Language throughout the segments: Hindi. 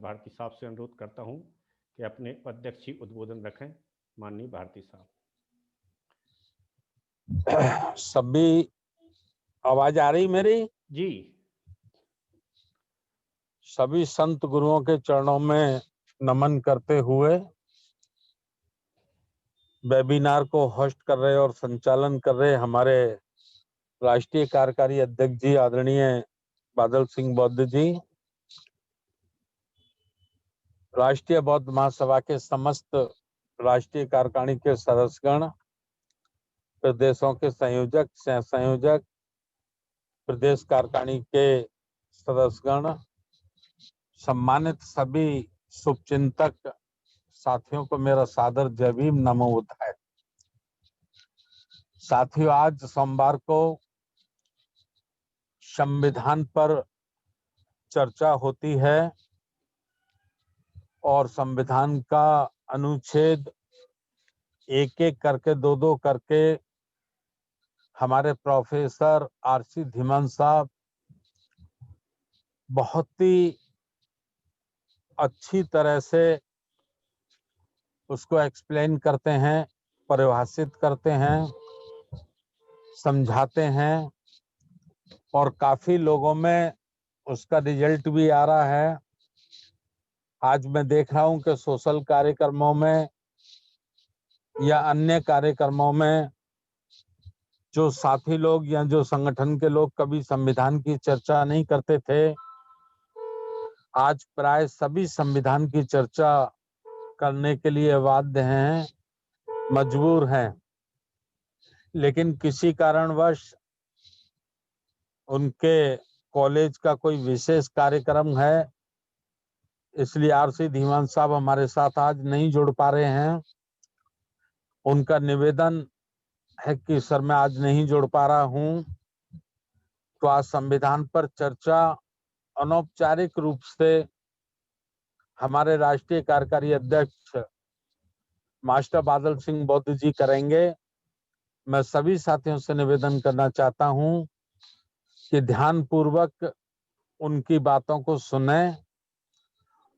भारती साहब से अनुरोध करता हूं कि अपने अध्यक्षीय उद्बोधन रखें। माननीय भारती साहब। सभी आवाज आ रही मेरी? जी। सभी संत गुरुओं के चरणों में नमन करते हुए वेबिनार को होस्ट कर रहे और संचालन कर रहे हमारे राष्ट्रीय कार्यकारी अध्यक्ष जी आदरणीय बादल सिंह बौद्ध जी, राष्ट्रीय बौद्ध महासभा के समस्त राष्ट्रीय कार्यकारिणी के सदस्यगण, प्रदेशों के संयोजक, सह संयोजक, प्रदेश कार्यकारिणी के सदस्यगण, सम्मानित सभी शुभचिंतक साथियों को मेरा सादर जय भीम, नमो बुद्धाय। साथियों, आज सोमवार को संविधान पर चर्चा होती है और संविधान का अनुच्छेद एक एक करके, दो दो करके हमारे प्रोफेसर आरसी धीमान साहब बहुत ही अच्छी तरह से उसको एक्सप्लेन करते हैं, परिभाषित करते हैं, समझाते हैं और काफी लोगों में उसका रिजल्ट भी आ रहा है। आज मैं देख रहा हूं कि सोशल कार्यक्रमों में या अन्य कार्यक्रमों में जो साथी लोग या जो संगठन के लोग कभी संविधान की चर्चा नहीं करते थे, आज प्राय सभी संविधान की चर्चा करने के लिए बाध्य हैं, मजबूर हैं। लेकिन किसी कारणवश उनके कॉलेज का कोई विशेष कार्यक्रम है, इसलिए आरसी धीमान साहब हमारे साथ आज नहीं जुड़ पा रहे हैं। उनका निवेदन है कि सर मैं आज नहीं जुड़ पा रहा हूं, तो आज संविधान पर चर्चा अनौपचारिक रूप से हमारे राष्ट्रीय कार्यकारी अध्यक्ष मास्टर बादल सिंह बौद्ध जी करेंगे। मैं सभी साथियों से निवेदन करना चाहता हूं कि ध्यानपूर्वक उनकी बातों को सुने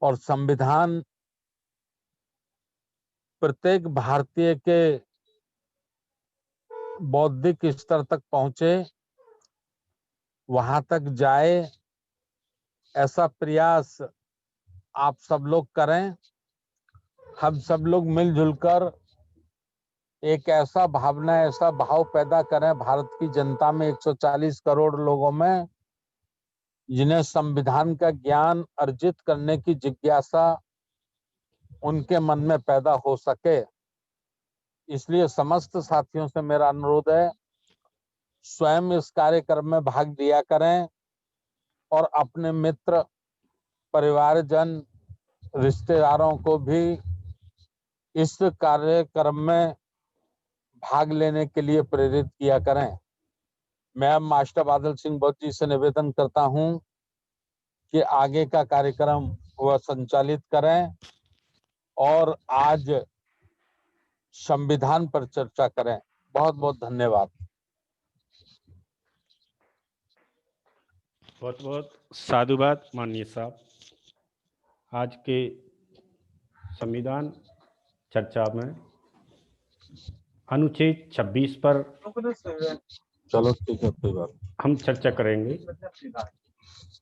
और संविधान प्रत्येक भारतीय के बौद्धिक स्तर तक पहुंचे, वहां तक जाए, ऐसा प्रयास आप सब लोग करें। हम सब लोग मिलजुल कर एक ऐसा भावना, ऐसा भाव पैदा करें भारत की जनता में, 140 करोड़ लोगों में, जिन्हें संविधान का ज्ञान अर्जित करने की जिज्ञासा उनके मन में पैदा हो सके। इसलिए समस्त साथियों से मेरा अनुरोध है, स्वयं इस कार्यक्रम में भाग लिया करें और अपने मित्र, परिवारजन, रिश्तेदारों को भी इस कार्यक्रम में भाग लेने के लिए प्रेरित किया करें। मैं मास्टर बादल सिंह बौद्ध जी से निवेदन करता हूं कि आगे का कार्यक्रम वह संचालित करें और आज संविधान पर चर्चा करें। बहुत बहुत धन्यवाद। बहुत बहुत साधुवाद माननीय साहब। आज के संविधान चर्चा में अनुच्छेद 26 पर चलो ठीक है, कोई बात हम चर्चा करेंगे।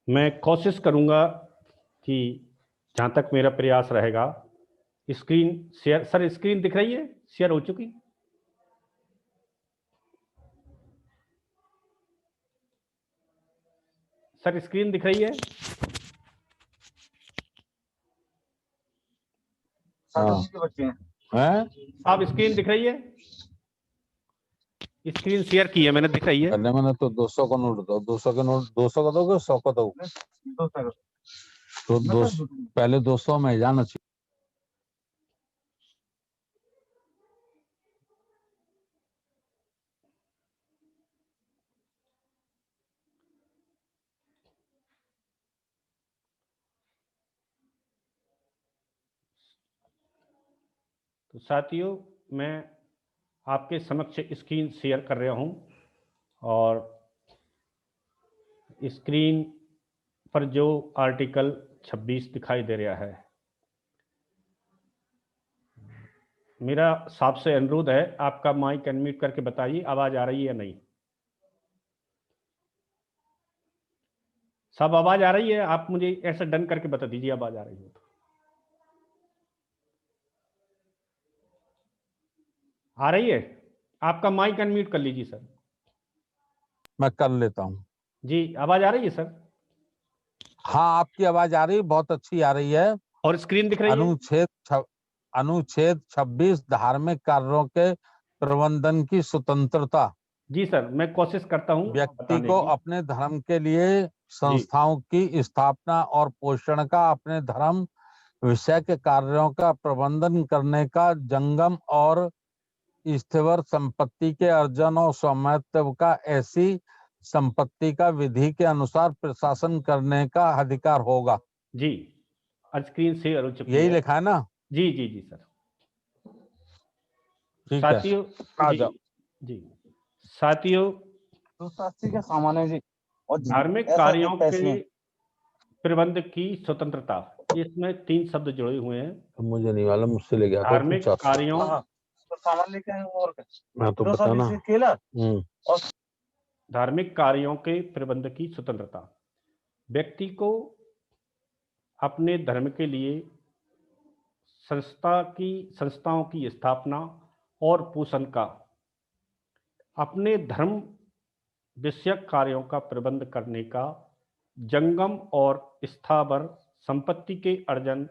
मैं कोशिश करूंगा कि जहां तक मेरा प्रयास रहेगा, स्क्रीन शेयर, सर स्क्रीन दिख रही है? शेयर हो चुकी? सर स्क्रीन दिख रही है? आप स्क्रीन दिख रही है? स्क्रीन शेयर की है मैंने, दिख रही है? मैंने तो 200 का नोट दो, 200 का नोट, 200 का दोगे, 100 का दोगे? तो 200 पहले 200 में जाना चाहिए। तो साथियों, मैं आपके समक्ष स्क्रीन शेयर कर रहा हूं और स्क्रीन पर जो आर्टिकल 26 दिखाई दे रहा है। मेरा आपसे अनुरोध है, आपका माइक अनम्यूट करके बताइए आवाज आ रही है या नहीं। सब आवाज आ रही है? आप मुझे ऐसा डन करके बता दीजिए आवाज आ रही है तो। आ रही है? आपका माइक अनम्यूट कर लीजिए सर। मैं कर लेता हूँ। जी, आवाज आ रही है सर? हाँ, आपकी आवाज आ रही है, बहुत अच्छी आ रही है। और स्क्रीन दिख रही है? अनुच्छेद 26 धार्मिक कार्यों के प्रबंधन की स्वतंत्रता। जी सर, मैं कोशिश करता हूं व्यक्ति बताने को की। अपने धर्म के लिए जी संस्थाओं की स्थापना और पोषण का, अपने धर्म विषय के कार्यों का प्रबंधन करने का, जंगम और स्थावर संपत्ति के अर्जन और स्वामित्व का, ऐसी संपत्ति का विधि के अनुसार प्रशासन करने का अधिकार होगा। जी, स्क्रीन शेयर हो चुकी यही है। लिखा है ना? जी जी जी सर। ठीक है, साथियों, आ जी जाओ। जी साथियों, तो शास्त्री का सामान है जी, और धार्मिक ऐसा कार्यों एक पैसे के में प्रबंध की स्वतंत्रता, इसमें 3 शब्द जुड़े हुए हैं। मुझे नहीं मालूम, मुझसे ले गया धार्मिक कार्यों, हाँ, तो सामान लेके आए और क्या? मैं तो 220 बताना। केला और धार्मिक कार्यों के प्रबंध की स्वतंत्रता। व्यक्ति को अपने धर्म के लिए संस्थाओं की स्थापना और पोषण का, अपने धर्म विषयक कार्यों का प्रबंध करने का, जंगम और स्थावर संपत्ति के अर्जन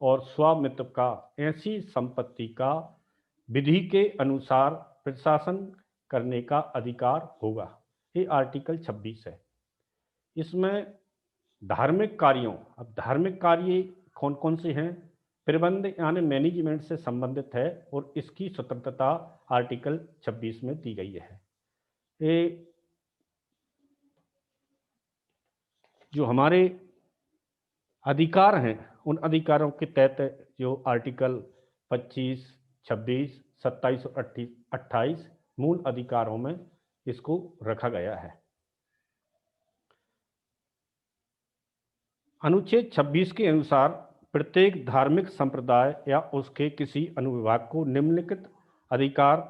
और स्वामित्व का, ऐसी संपत्ति का विधि के अनुसार प्रशासन करने का अधिकार होगा। ये आर्टिकल 26 है। इसमें धार्मिक कार्यों, अब धार्मिक कार्य कौन कौन से हैं? प्रबंध यानी मैनेजमेंट से संबंधित है और इसकी स्वतंत्रता आर्टिकल 26 में दी गई है। ये जो हमारे अधिकार हैं, उन अधिकारों के तहत जो आर्टिकल 25, 26, 27 और 28 मूल अधिकारों में इसको रखा गया है। अनुच्छेद 26 के अनुसार प्रत्येक धार्मिक संप्रदाय या उसके किसी अनुविभाग को निम्नलिखित अधिकार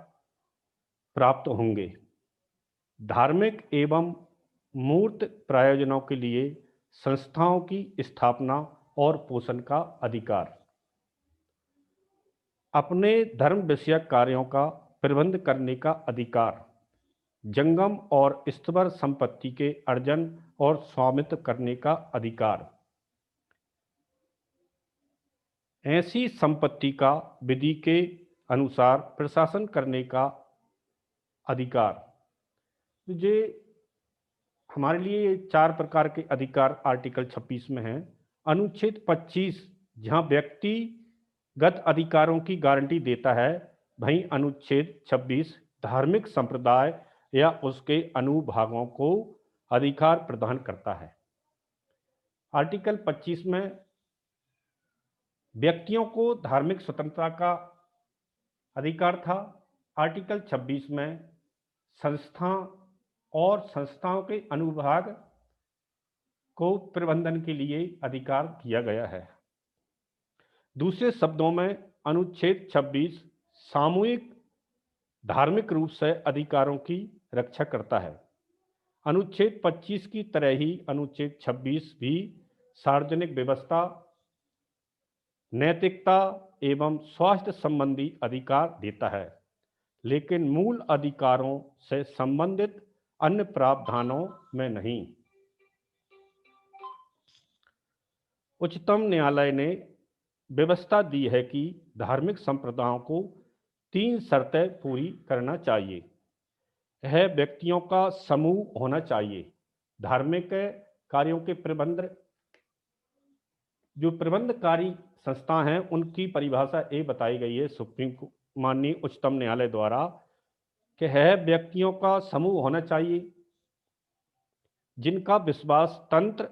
प्राप्त होंगे। धार्मिक एवं मूर्त प्रयोजनों के लिए संस्थाओं की स्थापना और पोषण का अधिकार, अपने धर्म विषयक कार्यों का प्रबंध करने का अधिकार, जंगम और स्थावर संपत्ति के अर्जन और स्वामित्व करने का अधिकार, ऐसी संपत्ति का विधि के अनुसार प्रशासन करने का अधिकार। ये हमारे लिए 4 प्रकार के अधिकार आर्टिकल 26 में हैं। अनुच्छेद 25 जहां व्यक्तिगत अधिकारों की गारंटी देता है, वहीं अनुच्छेद 26 धार्मिक संप्रदाय या उसके अनुभागों को अधिकार प्रदान करता है। आर्टिकल 25 में व्यक्तियों को धार्मिक स्वतंत्रता का अधिकार था। आर्टिकल 26 में संस्था और संस्थाओं के अनुभाग को प्रबंधन के लिए अधिकार दिया गया है। दूसरे शब्दों में अनुच्छेद 26 सामूहिक धार्मिक रूप से अधिकारों की रक्षा करता है। अनुच्छेद 25 की तरह ही अनुच्छेद 26 भी सार्वजनिक व्यवस्था, नैतिकता एवं स्वास्थ्य संबंधी अधिकार देता है, लेकिन मूल अधिकारों से संबंधित अन्य प्रावधानों में नहीं। उच्चतम न्यायालय ने व्यवस्था दी है कि धार्मिक संप्रदायों को 3 शर्तें पूरी करना चाहिए। यह व्यक्तियों का समूह होना चाहिए। धार्मिक कार्यों के प्रबंध, जो प्रबंधकारी संस्था हैं, उनकी परिभाषा ये बताई गई है माननीय उच्चतम न्यायालय द्वारा कि है व्यक्तियों का समूह होना चाहिए जिनका विश्वास तंत्र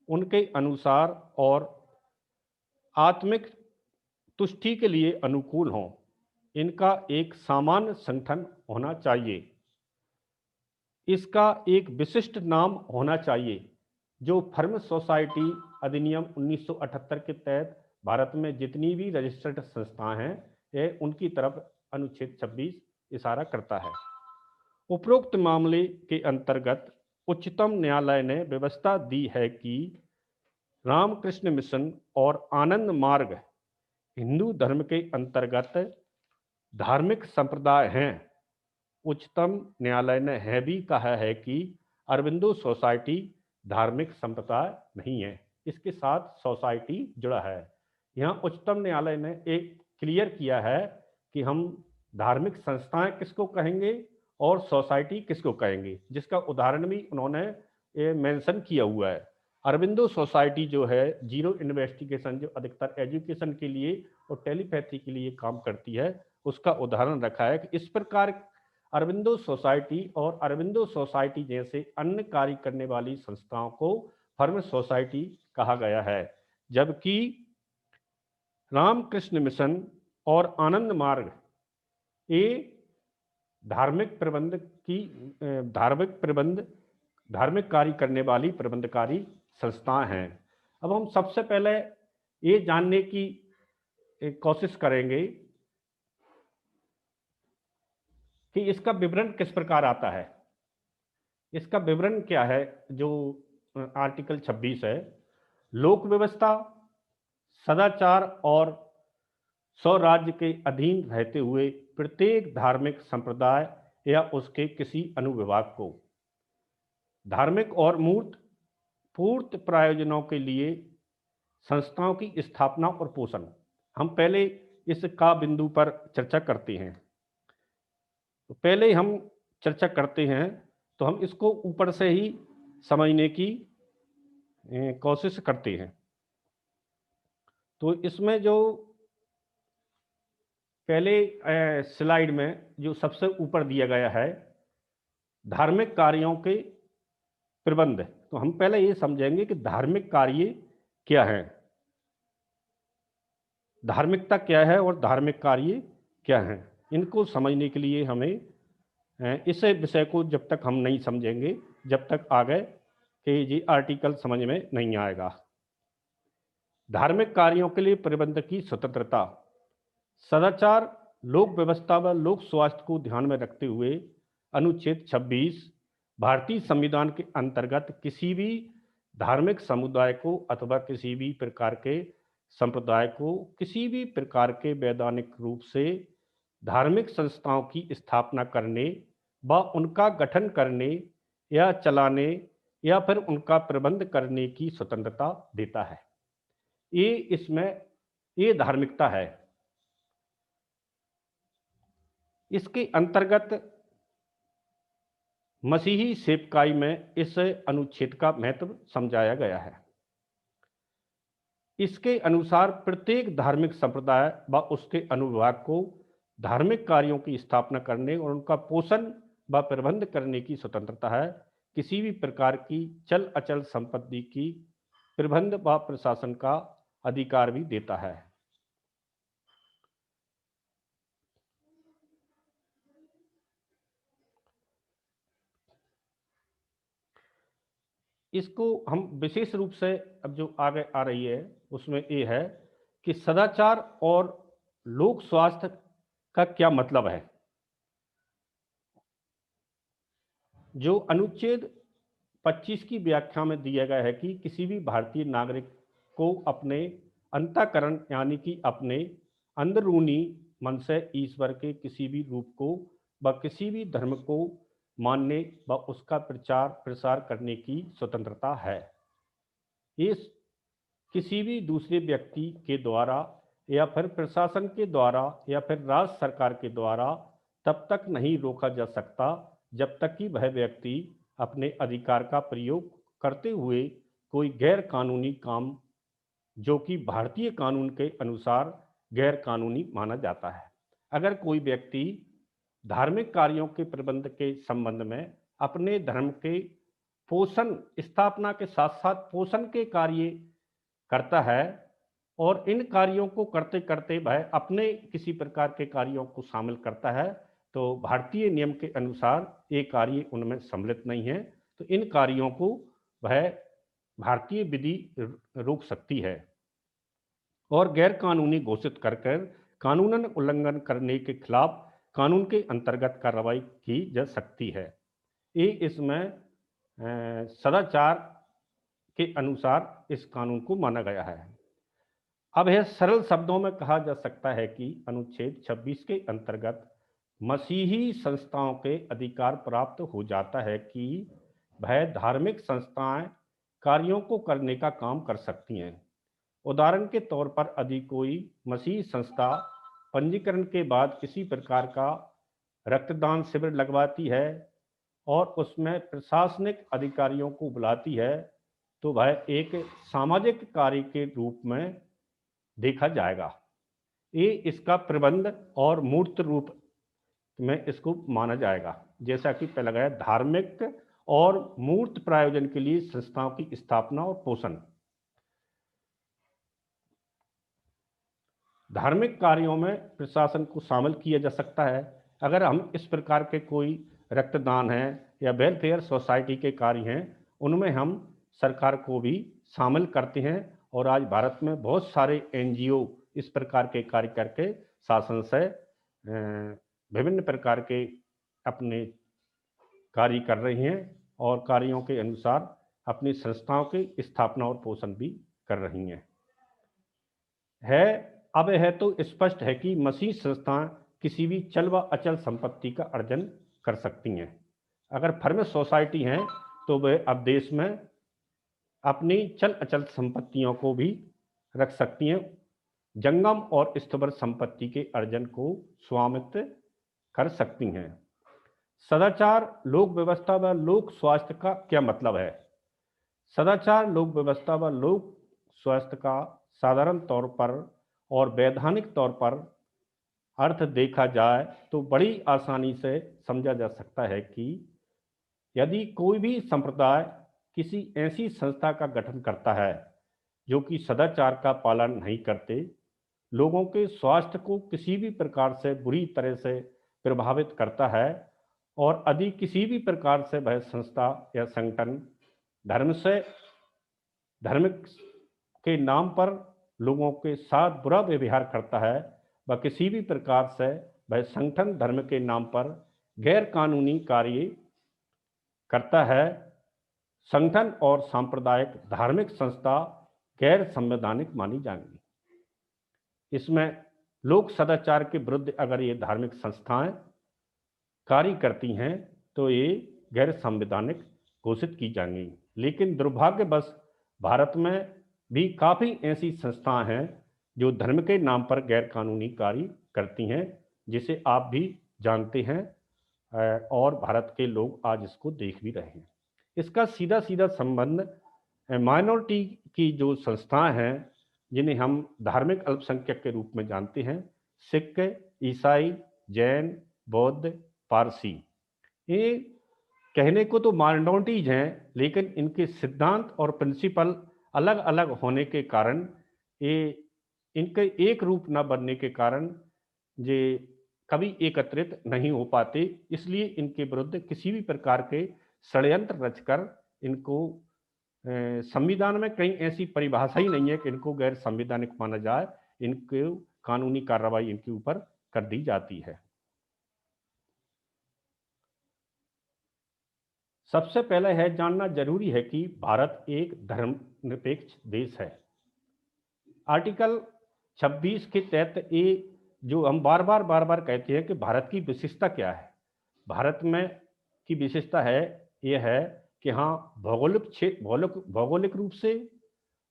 उनके अनुसार और आत्मिक तुष्टि के लिए अनुकूल हों। इनका एक सामान्य संगठन होना चाहिए। इसका एक विशिष्ट नाम होना चाहिए जो फर्म सोसाइटी अधिनियम 1978 के तहत भारत में जितनी भी रजिस्टर्ड संस्थाएं हैं ये उनकी तरफ अनुच्छेद 26 इशारा करता है। उपरोक्त मामले के अंतर्गत उच्चतम न्यायालय ने व्यवस्था दी है कि रामकृष्ण मिशन और आनंद मार्ग हिंदू धर्म के अंतर्गत धार्मिक संप्रदाय हैं। उच्चतम न्यायालय ने यह भी कहा है कि अरबिंदो सोसाइटी धार्मिक संप्रदाय नहीं है, इसके साथ सोसाइटी जुड़ा है। यहाँ उच्चतम न्यायालय ने एक क्लियर किया है कि हम धार्मिक संस्थाएं किसको कहेंगे और सोसाइटी किसको कहेंगे, जिसका उदाहरण भी उन्होंने मेंशन किया हुआ है। अरबिंदो सोसाइटी जो है जीरो इन्वेस्टिगेशन, जो अधिकतर एजुकेशन के लिए और टेलीपैथी के लिए काम करती है, उसका उदाहरण रखा है कि इस प्रकार अरबिंदो सोसाइटी और अरबिंदो सोसाइटी जैसे अन्य कार्य करने वाली संस्थाओं को फर्म सोसाइटी कहा गया है। जबकि रामकृष्ण मिशन और आनंद मार्ग ये धार्मिक कार्य करने वाली प्रबंधकारी संस्थाएं हैं। अब हम सबसे पहले ये जानने की कोशिश करेंगे कि इसका विवरण किस प्रकार आता है। इसका विवरण क्या है? जो आर्टिकल 26 है, लोक व्यवस्था, सदाचार और स्वराज्य के अधीन रहते हुए प्रत्येक धार्मिक संप्रदाय या उसके किसी अनुविभाग को धार्मिक और पूर्त प्रयोजनों के लिए संस्थाओं की स्थापना और पोषण। हम पहले इसका बिंदु पर चर्चा करते हैं। तो पहले हम चर्चा करते हैं तो हम इसको ऊपर से ही समझने की कोशिश करते हैं। तो इसमें जो पहले स्लाइड में जो सबसे ऊपर दिया गया है धार्मिक कार्यों के प्रबंध, तो हम पहले ये समझेंगे कि धार्मिक कार्य क्या है, धार्मिकता क्या है और धार्मिक कार्य क्या है। इनको समझने के लिए हमें इस विषय को जब तक हम नहीं समझेंगे, जब तक आगे के ये आर्टिकल समझ में नहीं आएगा। धार्मिक कार्यों के लिए प्रबंध की स्वतंत्रता, सदाचार, लोक व्यवस्था व लोक स्वास्थ्य को ध्यान में रखते हुए अनुच्छेद 26 भारतीय संविधान के अंतर्गत किसी भी धार्मिक समुदाय को अथवा किसी भी प्रकार के संप्रदाय को किसी भी प्रकार के वैधानिक रूप से धार्मिक संस्थाओं की स्थापना करने व उनका गठन करने या चलाने या फिर उनका प्रबंध करने की स्वतंत्रता देता है। ये धार्मिकता है। इसके अंतर्गत मसीही सेवकाई में इस अनुच्छेद का महत्व समझाया गया है। इसके अनुसार प्रत्येक धार्मिक संप्रदाय व उसके अनुविभाग को धार्मिक कार्यों की स्थापना करने और उनका पोषण व प्रबंध करने की स्वतंत्रता है। किसी भी प्रकार की चल अचल संपत्ति की प्रबंध व प्रशासन का अधिकार भी देता है। इसको हम विशेष रूप से अब जो आगे आ रही है उसमें ये है कि सदाचार और लोक स्वास्थ्य का क्या मतलब है। जो अनुच्छेद 25 की व्याख्या में दिया गया है कि किसी भी भारतीय नागरिक को अपने अंतःकरण यानी कि अपने अंदरूनी मन से ईश्वर के किसी भी रूप को व किसी भी धर्म को मानने व उसका प्रचार प्रसार करने की स्वतंत्रता है। इस किसी भी दूसरे व्यक्ति के द्वारा या फिर प्रशासन के द्वारा या फिर राज्य सरकार के द्वारा तब तक नहीं रोका जा सकता जब तक कि वह व्यक्ति अपने अधिकार का प्रयोग करते हुए कोई गैर कानूनी काम जो कि भारतीय कानून के अनुसार गैर कानूनी माना जाता है। अगर कोई व्यक्ति धार्मिक कार्यों के प्रबंध के संबंध में अपने धर्म के पोषण स्थापना के साथ साथ पोषण के कार्य करता है और इन कार्यों को करते करते वह अपने किसी प्रकार के कार्यों को शामिल करता है तो भारतीय नियम के अनुसार ये कार्य उनमें सम्मिलित नहीं है, तो इन कार्यों को वह भारतीय विधि रोक सकती है और गैर कानूनी घोषित कर कानूनन उल्लंघन करने के खिलाफ कानून के अंतर्गत कार्रवाई की जा सकती है। ये इसमें सदाचार के अनुसार इस कानून को माना गया है। अब यह सरल शब्दों में कहा जा सकता है कि अनुच्छेद 26 के अंतर्गत मसीही संस्थाओं के अधिकार प्राप्त हो जाता है कि वह धार्मिक संस्थाएं कार्यों को करने का काम कर सकती हैं। उदाहरण के तौर पर यदि कोई मसीही संस्था पंजीकरण के बाद किसी प्रकार का रक्तदान शिविर लगवाती है और उसमें प्रशासनिक अधिकारियों को बुलाती है तो वह एक सामाजिक कार्य के रूप में देखा जाएगा। ये इसका प्रबंध और मूर्त रूप में इसको माना जाएगा। जैसा कि पहले गया, धार्मिक और मूर्त प्रायोजन के लिए संस्थाओं की स्थापना और पोषण। धार्मिक कार्यों में प्रशासन को शामिल किया जा सकता है। अगर हम इस प्रकार के कोई रक्तदान है या वेलफेयर सोसाइटी के कार्य हैं, उनमें हम सरकार को भी शामिल करते हैं और आज भारत में बहुत सारे एनजीओ इस प्रकार के कार्य करके शासन से विभिन्न प्रकार के अपने कार्य कर रही हैं और कार्यों के अनुसार अपनी संस्थाओं की स्थापना और पोषण भी कर रही हैं। अब यह तो स्पष्ट है कि मसीह संस्थाएं किसी भी चल व अचल संपत्ति का अर्जन कर सकती हैं। अगर फर्म सोसाइटी हैं तो वे अब देश में अपनी चल अचल संपत्तियों को भी रख सकती हैं। जंगम और स्थावर संपत्ति के अर्जन को स्वामित्व कर सकती हैं। सदाचार, लोक व्यवस्था व लोक स्वास्थ्य का क्या मतलब है? सदाचार, लोक व्यवस्था व लोक स्वास्थ्य का साधारण तौर पर और वैधानिक तौर पर अर्थ देखा जाए तो बड़ी आसानी से समझा जा सकता है कि यदि कोई भी संप्रदाय किसी ऐसी संस्था का गठन करता है जो कि सदाचार का पालन नहीं करते, लोगों के स्वास्थ्य को किसी भी प्रकार से बुरी तरह से प्रभावित करता है और यदि किसी भी प्रकार से वह संस्था या संगठन धर्म के नाम पर लोगों के साथ बुरा व्यवहार करता है, व किसी भी प्रकार से वह संगठन धर्म के नाम पर गैर कानूनी कार्य करता है, संगठन और सांप्रदायिक धार्मिक संस्था गैर संवैधानिक मानी जाएंगी। इसमें लोक सदाचार के विरुद्ध अगर ये धार्मिक संस्थाएं कार्य करती हैं तो ये गैर संवैधानिक घोषित की जाएंगी। लेकिन दुर्भाग्यवश भारत में भी काफ़ी ऐसी संस्थाएं हैं जो धर्म के नाम पर गैर कानूनी कार्य करती हैं, जिसे आप भी जानते हैं और भारत के लोग आज इसको देख भी रहे हैं। इसका सीधा सीधा संबंध माइनॉरिटी की जो संस्थाएं हैं जिन्हें हम धार्मिक अल्पसंख्यक के रूप में जानते हैं, सिख, ईसाई, जैन, बौद्ध, पारसी, ये कहने को तो माइनॉरिटीज हैं, लेकिन इनके सिद्धांत और प्रिंसिपल अलग अलग होने के कारण, ये इनके एक रूप न बनने के कारण ये कभी एकत्रित नहीं हो पाते। इसलिए इनके विरुद्ध किसी भी प्रकार के षड्यंत्र रचकर इनको संविधान में कहीं ऐसी परिभाषा ही नहीं है कि इनको गैर संवैधानिक माना जाए, इनको कानूनी कार्रवाई इनके ऊपर कर दी जाती है। सबसे पहले है जानना जरूरी है कि भारत एक धर्मनिरपेक्ष देश है। आर्टिकल 26 के तहत ये जो हम बार बार कहते हैं कि भारत की विशेषता क्या है, भारत में की विशेषता है ये है कि हाँ, भौगोलिक रूप से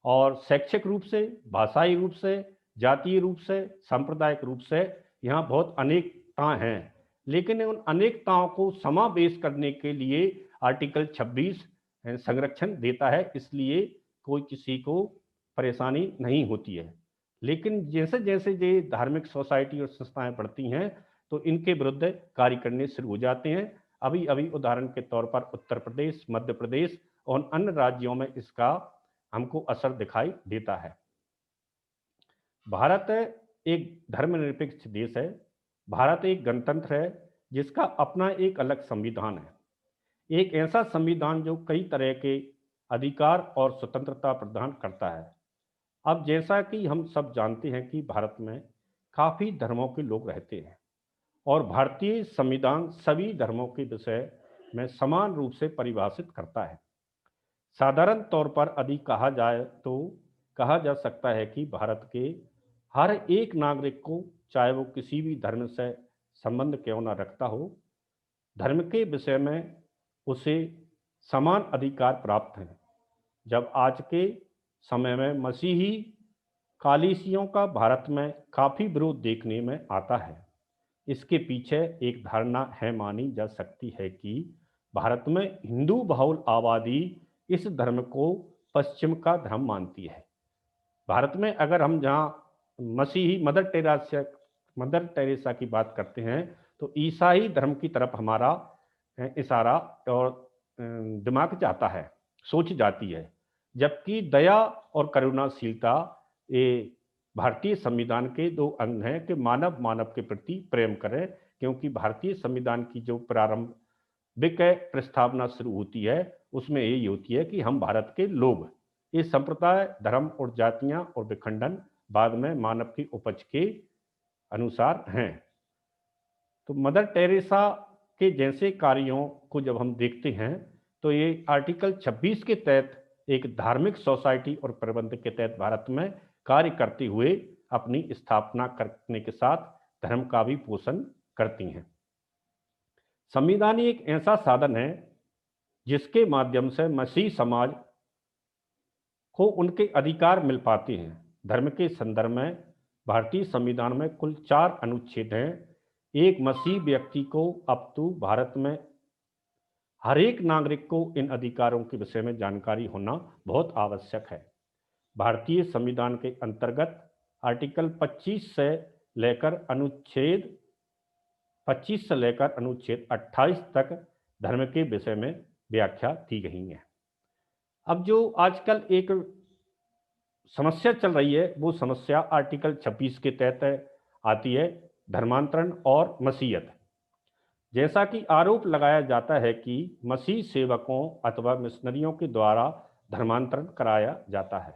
और शैक्षिक रूप से, भाषाई रूप से, जातीय रूप से, सांप्रदायिक रूप से यहाँ बहुत अनेकताएं हैं। लेकिन उन अनेकताओं को समावेश करने के लिए आर्टिकल 26 संरक्षण देता है, इसलिए कोई किसी को परेशानी नहीं होती है। लेकिन जैसे जैसे ये धार्मिक सोसाइटी और संस्थाएं बढ़ती हैं तो इनके विरुद्ध कार्य करने शुरू हो जाते हैं। अभी अभी उदाहरण के तौर पर उत्तर प्रदेश, मध्य प्रदेश और अन्य राज्यों में इसका हमको असर दिखाई देता है। भारत एक धर्मनिरपेक्ष देश है। भारत एक गणतंत्र है जिसका अपना एक अलग संविधान है, एक ऐसा संविधान जो कई तरह के अधिकार और स्वतंत्रता प्रदान करता है। अब जैसा कि हम सब जानते हैं कि भारत में काफ़ी धर्मों के लोग रहते हैं और भारतीय संविधान सभी धर्मों के विषय में समान रूप से परिभाषित करता है। साधारण तौर पर यदि कहा जाए तो कहा जा सकता है कि भारत के हर एक नागरिक को, चाहे वो किसी भी धर्म से संबंध क्यों न रखता हो, धर्म के विषय में उसे समान अधिकार प्राप्त हैं। जब आज के समय में मसीही कालीसियों का भारत में काफ़ी विरोध देखने में आता है, इसके पीछे एक धारणा है मानी जा सकती है कि भारत में हिंदू बहुल आबादी इस धर्म को पश्चिम का धर्म मानती है। भारत में अगर हम जहाँ मसीही मदर टेरेसा की बात करते हैं तो ईसाई धर्म की तरफ हमारा इशारा और दिमाग जाता है, सोच जाती है, जबकि दया और करुणाशीलता ये भारतीय संविधान के दो अंग हैं कि मानव मानव के प्रति प्रेम करें, क्योंकि भारतीय संविधान की जो प्रारंभिक प्रस्तावना शुरू होती है उसमें यही होती है कि हम भारत के लोग, ये संप्रदाय, धर्म और जातियां और विखंडन बाद में मानव की उपज के अनुसार हैं। तो मदर टेरेसा के जैसे कार्यों को जब हम देखते हैं तो ये आर्टिकल 26 के तहत एक धार्मिक सोसाइटी और प्रबंध के तहत भारत में कार्य करते हुए अपनी स्थापना करने के साथ धर्म का भी पोषण करती हैं। संविधान एक ऐसा साधन है जिसके माध्यम से मसीह समाज को उनके अधिकार मिल पाते हैं। धर्म के संदर्भ में भारतीय संविधान में कुल 4 अनुच्छेद हैं। एक मसीह व्यक्ति को अब तो भारत में हर एक नागरिक को इन अधिकारों के विषय में जानकारी होना बहुत आवश्यक है। भारतीय संविधान के अंतर्गत आर्टिकल 25 से लेकर अनुच्छेद 28 तक धर्म के विषय में व्याख्या दी गई है। अब जो आजकल एक समस्या चल रही है वो समस्या आर्टिकल 26 के तहत आती है, धर्मांतरण और मसीहत। जैसा कि आरोप लगाया जाता है कि मसीह सेवकों अथवा मिशनरियों के द्वारा धर्मांतरण कराया जाता है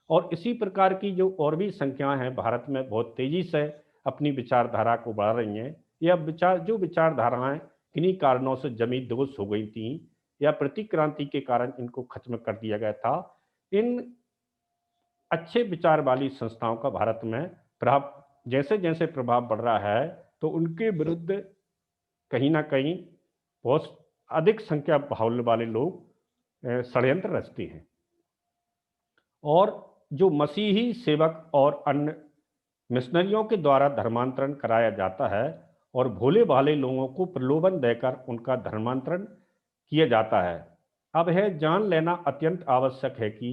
और इसी प्रकार की जो और भी संख्याएं हैं भारत में बहुत तेजी से अपनी विचारधारा को बढ़ा रही हैं। यह विचारधाराएं किन्हीं कारणों से जमी दोष हो गई थी या प्रतिक्रांति के कारण इनको खत्म कर दिया गया था। इन अच्छे विचार वाली संस्थाओं का भारत में जैसे जैसे प्रभाव बढ़ रहा है तो उनके विरुद्ध कहीं ना कहीं बहुत अधिक संख्या बाहुल्य वाले लोग षड्यंत्र रचते हैं और जो मसीही सेवक और अन्य मिशनरियों के द्वारा धर्मांतरण कराया जाता है और भोले भाले लोगों को प्रलोभन देकर उनका धर्मांतरण किया जाता है। अब यह जान लेना अत्यंत आवश्यक है कि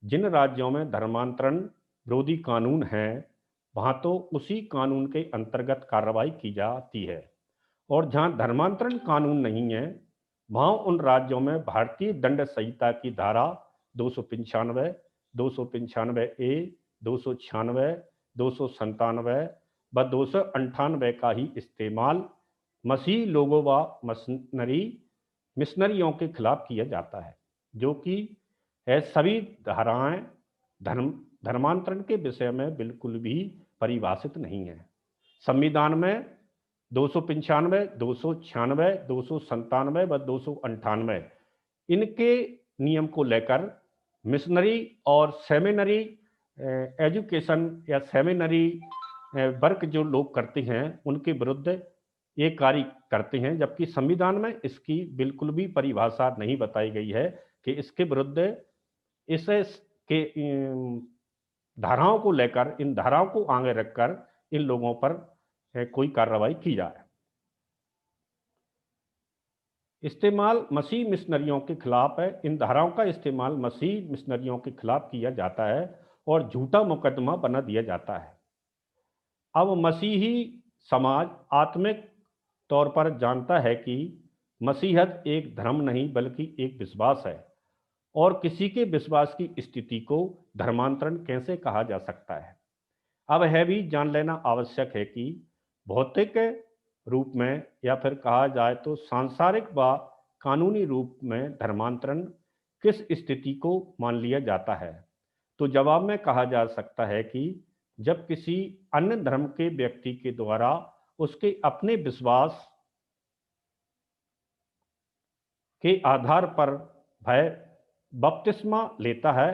जिन राज्यों में धर्मांतरण विरोधी कानून हैं वहाँ तो उसी कानून के अंतर्गत कार्रवाई की जाती है और जहाँ धर्मांतरण कानून नहीं है वहाँ उन राज्यों में भारतीय दंड संहिता की धारा 295, 295 ए, 296, 297 व 298 का ही इस्तेमाल मसीही लोगों व मिशनरियों के खिलाफ किया जाता है, जो कि सभी धाराएं धर्मांतरण के विषय में बिल्कुल भी परिभाषित नहीं है। संविधान में 295, 296, 297 व 298 इनके नियम को लेकर मिशनरी और सेमिनरी एजुकेशन या सेमिनरी वर्क जो लोग करते हैं उनके विरुद्ध ये कार्य करते हैं, जबकि संविधान में इसकी बिल्कुल भी परिभाषा नहीं बताई गई है कि इसके विरुद्ध इस के धाराओं को लेकर, इन धाराओं को आगे रखकर इन लोगों पर कोई कार्रवाई की जाए। इस्तेमाल मसीह मिशनरियों के खिलाफ है। इन धाराओं का इस्तेमाल मसीह मिशनरियों के खिलाफ किया जाता है और झूठा मुकदमा बना दिया जाता है। अब मसीही समाज आत्मिक तौर पर जानता है कि मसीहत एक धर्म नहीं बल्कि एक विश्वास है और किसी के विश्वास की स्थिति को धर्मांतरण कैसे कहा जा सकता है। अब यह भी जान लेना आवश्यक है कि भौतिक रूप में या फिर कहा जाए तो सांसारिक व कानूनी रूप में धर्मांतरण किस स्थिति को मान लिया जाता है? तो जवाब में कहा जा सकता है कि जब किसी अन्य धर्म के व्यक्ति के द्वारा उसके अपने विश्वास के आधार पर वह बपतिस्मा लेता है,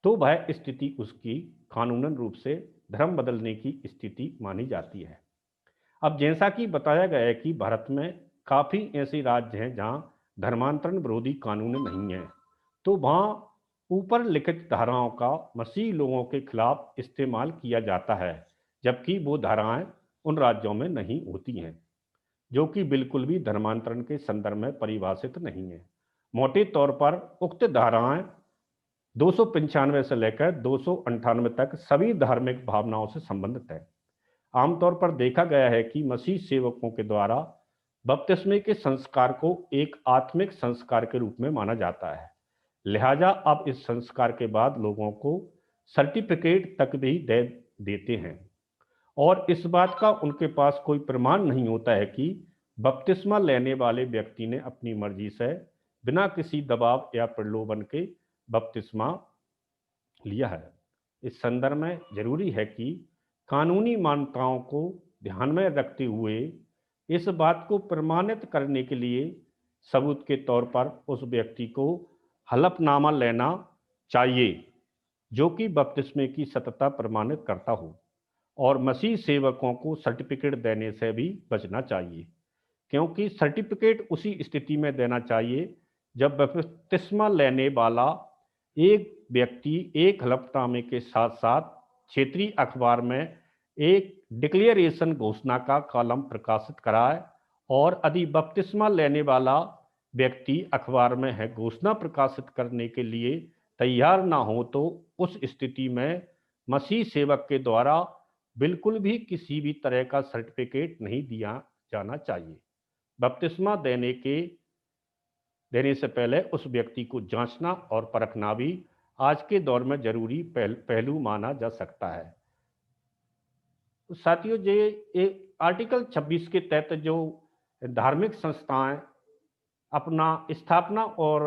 तो वह स्थिति उसकी कानूनन रूप से धर्म बदलने की स्थिति मानी जाती है। अब जैसा कि बताया गया है कि भारत में काफ़ी ऐसे राज्य हैं जहां धर्मांतरण विरोधी कानून नहीं है, तो वहां ऊपर लिखित धाराओं का मसीह लोगों के खिलाफ इस्तेमाल किया जाता है, जबकि वो धाराएं उन राज्यों में नहीं होती हैं, जो कि बिल्कुल भी धर्मांतरण के संदर्भ में परिभाषित नहीं है। मोटे तौर पर उक्त धाराएं 295 से लेकर 298 तक सभी धार्मिक भावनाओं से संबंधित है। आमतौर पर देखा गया है कि मसीह सेवकों के द्वारा बपतिस्मे के संस्कार को एक आत्मिक संस्कार के रूप में माना जाता है। लिहाजा अब इस संस्कार के बाद लोगों को सर्टिफिकेट तक भी दे देते हैं और इस बात का उनके पास कोई प्रमाण नहीं होता है कि बपतिस्मा लेने वाले व्यक्ति ने अपनी मर्जी से बिना किसी दबाव या प्रलोभन के बपतिस्मा लिया है। इस संदर्भ में जरूरी है कि कानूनी मान्यताओं को ध्यान में रखते हुए इस बात को प्रमाणित करने के लिए सबूत के तौर पर उस व्यक्ति को हलफनामा लेना चाहिए जो कि बपतिस्मे की सत्यता प्रमाणित करता हो, और मसीह सेवकों को सर्टिफिकेट देने से भी बचना चाहिए, क्योंकि सर्टिफिकेट उसी स्थिति में देना चाहिए जब बपतिस्मा लेने वाला एक व्यक्ति एक हलफनामे के साथ साथ क्षेत्रीय अखबार में एक डिक्लेरेशन घोषणा का कॉलम प्रकाशित कराए, और यदि बपतिस्मा लेने वाला व्यक्ति अखबार में है घोषणा प्रकाशित करने के लिए तैयार ना हो, तो उस स्थिति में मसीह सेवक के द्वारा बिल्कुल भी किसी भी तरह का सर्टिफिकेट नहीं दिया जाना चाहिए। बपतिस्मा देने से पहले उस व्यक्ति को जांचना और परखना भी आज के दौर में जरूरी पहलू माना जा सकता है। तो साथियों, ये आर्टिकल 26 के तहत जो धार्मिक संस्थाएं अपना स्थापना और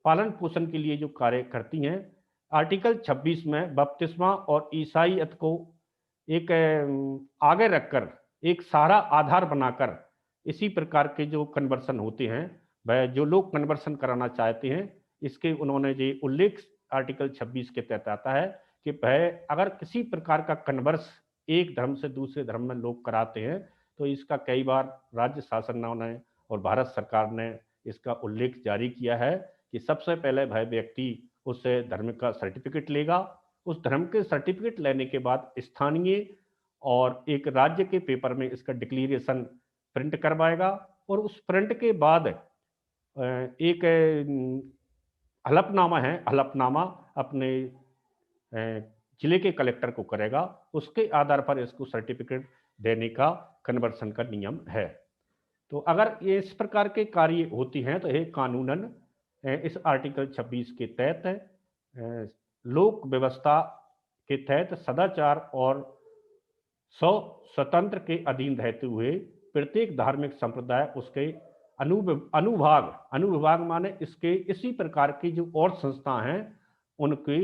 पालन पोषण के लिए जो कार्य करती हैं, आर्टिकल 26 में बपतिस्मा और ईसाईयत को एक आगे रखकर एक सारा आधार बनाकर इसी प्रकार के जो कन्वर्सन होते हैं, वह जो लोग कन्वर्सन कराना चाहते हैं, इसके उन्होंने जो उल्लेख आर्टिकल 26 के तहत आता है कि वह अगर किसी प्रकार का कन्वर्स एक धर्म से दूसरे धर्म में लोग कराते हैं, तो इसका कई बार राज्य शासनों ने और भारत सरकार ने इसका उल्लेख जारी किया है कि सबसे पहले वह व्यक्ति उस धर्म का सर्टिफिकेट लेगा, उस धर्म के सर्टिफिकेट लेने के बाद स्थानीय और एक राज्य के पेपर में इसका डिक्लेरेशन प्रिंट करवाएगा, और उस प्रिंट के बाद एक हलफनामा है, हलफनामा अपने जिले के कलेक्टर को करेगा, उसके आधार पर इसको सर्टिफिकेट देने का कन्वर्सन का नियम है। तो अगर ये इस प्रकार के कार्य होती हैं तो ये कानूनन इस आर्टिकल 26 के तहत लोक व्यवस्था के तहत सदाचार और स्वतंत्र के अधीन रहते हुए प्रत्येक धार्मिक संप्रदाय उसके अनुविभाग माने इसके इसी प्रकार की जो और संस्था हैं उनकी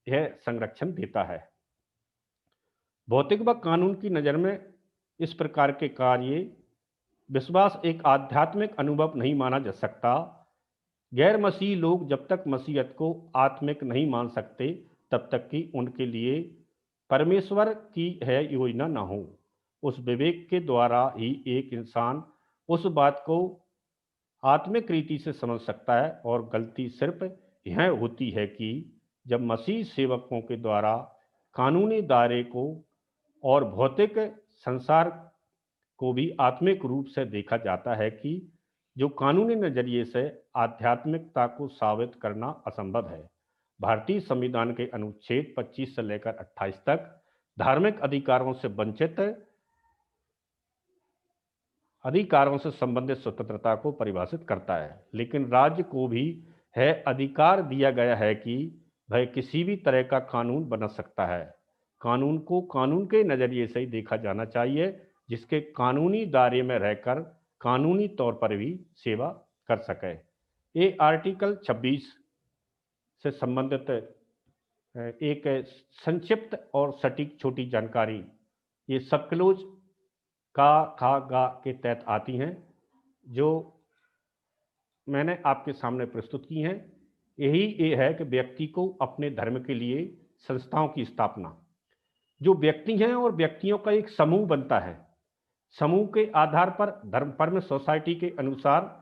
यह संरक्षण देता है। भौतिक व कानून की नज़र में इस प्रकार के कार्य विश्वास एक आध्यात्मिक अनुभव नहीं माना जा सकता। गैर मसीही लोग जब तक मसीहत को आत्मिक नहीं मान सकते तब तक कि उनके लिए परमेश्वर की है योजना ना हो। उस विवेक के द्वारा ही एक इंसान उस बात को आत्मिक रीति से समझ सकता है, और गलती सिर्फ यह होती है कि जब मसीह सेवकों के द्वारा कानूनी दायरे को और भौतिक संसार को भी आत्मिक रूप से देखा जाता है कि जो कानूनी नजरिए से आध्यात्मिकता को साबित करना असंभव है। भारतीय संविधान के अनुच्छेद 25 से लेकर 28 तक धार्मिक अधिकारों से वंचित अधिकारों से संबंधित स्वतंत्रता को परिभाषित करता है, लेकिन राज्य को भी है अधिकार दिया गया है कि वह किसी भी तरह का कानून बना सकता है। कानून को कानून के नजरिए से ही देखा जाना चाहिए, जिसके कानूनी दायरे में रहकर कानूनी तौर पर भी सेवा कर सके। ये आर्टिकल 26 से संबंधित एक संक्षिप्त और सटीक छोटी जानकारी ये सब क्लोज का खा गा के तहत आती हैं, जो मैंने आपके सामने प्रस्तुत की हैं। यही ये है कि व्यक्ति को अपने धर्म के लिए संस्थाओं की स्थापना, जो व्यक्ति हैं और व्यक्तियों का एक समूह बनता है, समूह के आधार पर धर्म फर्म सोसाइटी के अनुसार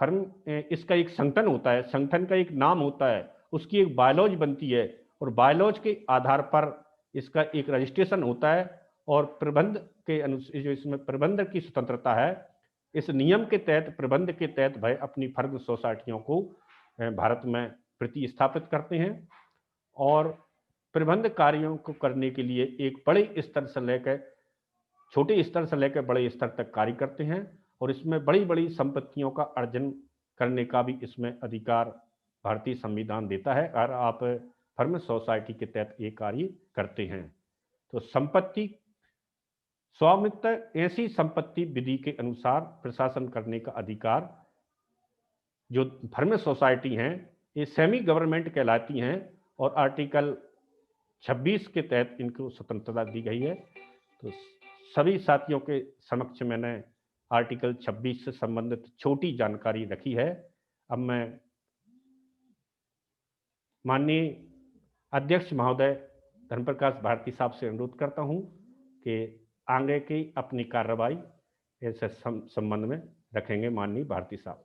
फर्म इसका एक संगठन होता है, संगठन का एक नाम होता है, उसकी एक बायलॉज बनती है और बायलॉज के आधार पर इसका एक रजिस्ट्रेशन होता है और प्रबंध के जो इसमें प्रबंध की स्वतंत्रता है। इस नियम के तहत प्रबंध के तहत वह अपनी फर्म सोसाइटियों को भारत में प्रतिस्थापित करते हैं और प्रबंध कार्यों को करने के लिए एक बड़े स्तर से लेकर छोटे स्तर से लेकर बड़े स्तर तक कार्य करते हैं और इसमें बड़ी बड़ी संपत्तियों का अर्जन करने का भी इसमें अधिकार भारतीय संविधान देता है और आप फर्म सोसाइटी के तहत ये कार्य करते हैं। तो संपत्ति स्वामित्व ऐसी संपत्ति विधि के अनुसार प्रशासन करने का अधिकार जो फर्म सोसाइटी हैं ये सेमी गवर्नमेंट कहलाती हैं और आर्टिकल 26 के तहत इनको स्वतंत्रता दी गई है। तो सभी साथियों के समक्ष मैंने आर्टिकल 26 से संबंधित छोटी जानकारी रखी है। अब मैं माननीय अध्यक्ष महोदय धर्मप्रकाश भारती साहब से अनुरोध करता हूं कि आगे की अपनी कार्रवाई ऐसे संबंध में रखेंगे। माननीय भारती साहब।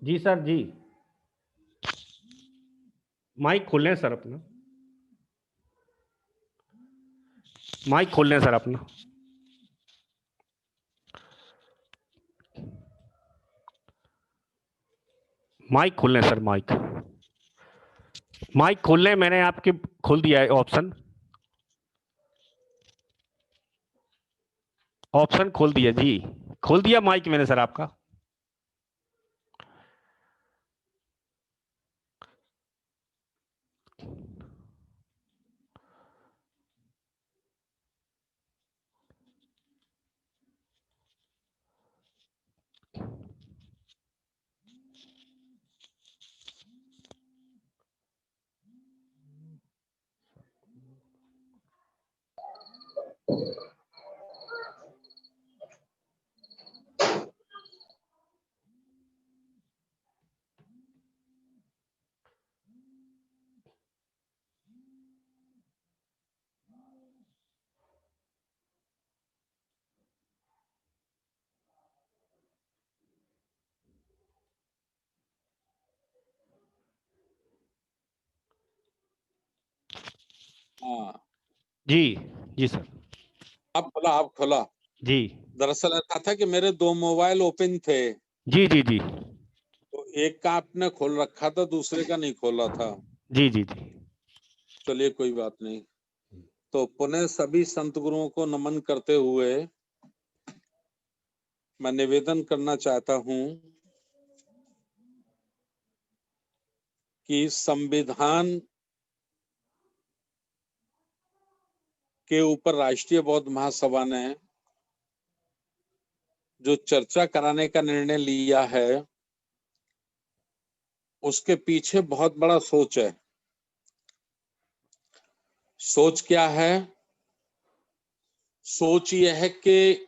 जी सर, जी माइक खोल लें सर, अपना माइक खोल लें सर, अपना माइक खोल लें सर, माइक खोल लें। मैंने आपके खोल दिया है ऑप्शन खोल दिया जी, खोल दिया माइक मैंने सर आपका। हाँ जी जी सर, आप खोला जी दरअसल ऐसा था कि मेरे 2 मोबाइल ओपन थे। जी जी जी तो एक का आपने खोल रखा था, दूसरे का नहीं खोला था। जी जी जी चलिए कोई बात नहीं। तो पुनः सभी संत गुरुओं को नमन करते हुए मैं निवेदन करना चाहता हूं कि संविधान के ऊपर राष्ट्रीय बौद्ध महासभा ने जो चर्चा कराने का निर्णय लिया है उसके पीछे बहुत बड़ा सोच है। सोच क्या है? सोच यह है कि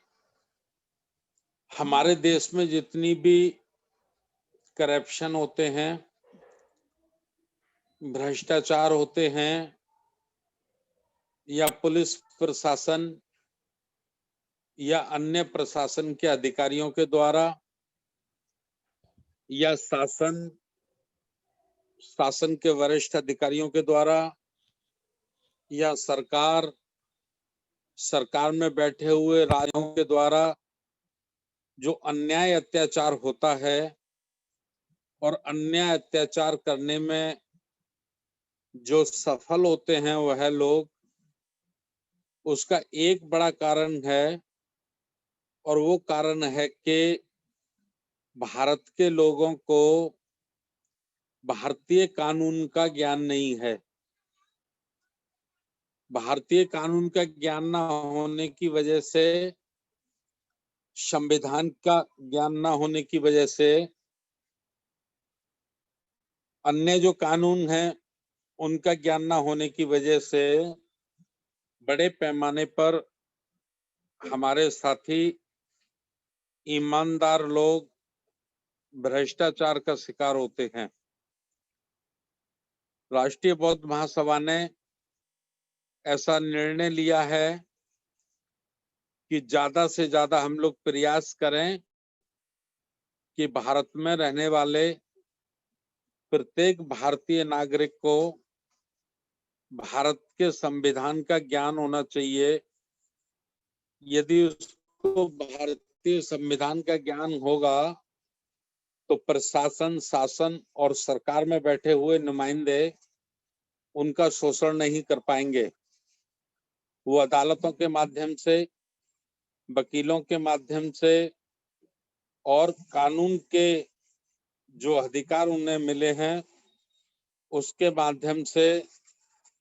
हमारे देश में जितनी भी करप्शन होते हैं, भ्रष्टाचार होते हैं या पुलिस प्रशासन या अन्य प्रशासन के अधिकारियों के द्वारा या शासन के वरिष्ठ अधिकारियों के द्वारा या सरकार में बैठे हुए राजाओं के द्वारा जो अन्याय अत्याचार होता है और अन्याय अत्याचार करने में जो सफल होते हैं वह लोग, उसका एक बड़ा कारण है और वो कारण है कि भारत के लोगों को भारतीय कानून का ज्ञान नहीं है। भारतीय कानून का ज्ञान न होने की वजह से, संविधान का ज्ञान न होने की वजह से, अन्य जो कानून हैं उनका ज्ञान न होने की वजह से बड़े पैमाने पर हमारे साथी ईमानदार लोग भ्रष्टाचार का शिकार होते हैं। राष्ट्रीय बौद्ध महासभा ने ऐसा निर्णय लिया है कि ज्यादा से ज्यादा हम लोग प्रयास करें कि भारत में रहने वाले प्रत्येक भारतीय नागरिक को भारत के संविधान का ज्ञान होना चाहिए। यदि उसको भारतीय संविधान का ज्ञान होगा तो प्रशासन, शासन और सरकार में बैठे हुए नुमाइंदे उनका शोषण नहीं कर पाएंगे। वो अदालतों के माध्यम से, वकीलों के माध्यम से और कानून के जो अधिकार उन्हें मिले हैं उसके माध्यम से